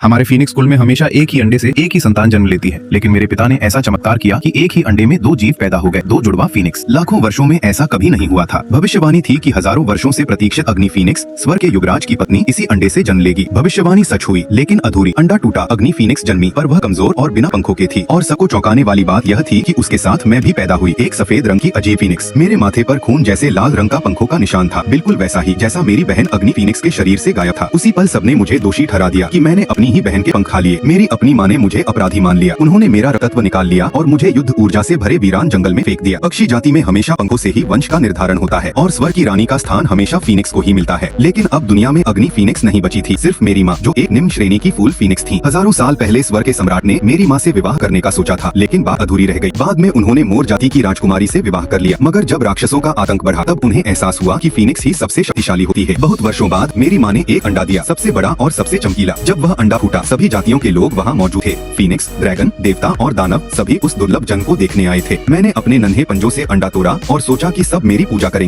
हमारे Phoenix school में हमेशा एक ही अंडे से एक ही संतान जन्म लेती है, लेकिन मेरे पिता ने ऐसा चमत्कार किया कि एक ही अंडे में दो जीव पैदा हो गए, दो जुड़वा फीनिक्स। लाखों वर्षों में ऐसा कभी नहीं हुआ था। भविष्यवाणी थी कि हजारों वर्षों से प्रतीक्षित अग्नि फीनिक्स स्वर्ग के युवराज की पत्नी इसी अंडे से जन्म लेगी। भविष्यवाणी सच हुई, लेकिन अधूरी। अंडा टूटा, अग्नि फीनिक्स जन्मी, पर वह कमजोर और बिना पंखों के थी। और सबको चौंकाने वाली बात यह थी कि उसके साथ मैं भी पैदा हुई, एक सफेद रंग की अजीब फीनिक्स। मेरे माथे पर खून जैसे लाल रंग का पंखों का निशान था, बिल्कुल वैसा ही जैसा मेरी बहन अग्नि फीनिक्स के शरीर से गायब था। उसी पल सबने मुझे दोषी ठहरा दिया कि मैंने अपनी ही बहन के पंख खा लिए। मेरी अपनी माँ ने मुझे अपराधी मान लिया। उन्होंने मेरा रक्तत्व निकाल लिया और मुझे युद्ध ऊर्जा से भरे वीरान जंगल में फेंक दिया। पक्षी जाति में हमेशा पंखों से ही वंश का निर्धारण होता है और स्वर्ग की रानी का स्थान हमेशा फीनिक्स को ही मिलता है। लेकिन अब दुनिया में अग्नि फीनिक्स नहीं बची थी, सिर्फ मेरी माँ, जो एक निम्न श्रेणी की फूल फीनिक्स थी। हजारों साल पहले स्वर्ग के सम्राट ने मेरी माँ से विवाह करने का सोचा था, लेकिन बात अधूरी रह गई। बाद में उन्होंने मोर जाति की राजकुमारी से विवाह कर लिया, मगर जब राक्षसों का आतंक बढ़ा तब उन्हें एहसास हुआ कि फीनिक्स ही सबसे शक्तिशाली होती है। बहुत वर्षों बाद मेरी माँ ने एक अंडा दिया, सबसे बड़ा और सबसे चमकीला। जब वह अंडा फूटा, सभी जातियों के लोग वहाँ मौजूद थे। फीनिक्स, ड्रैगन, देवता और दानव सभी उस दुर्लभ जंग को देखने आए थे। मैंने अपने नन्हे पंजों से अंडा तोड़ा और सोचा कि सब मेरी पूजा करेंगे।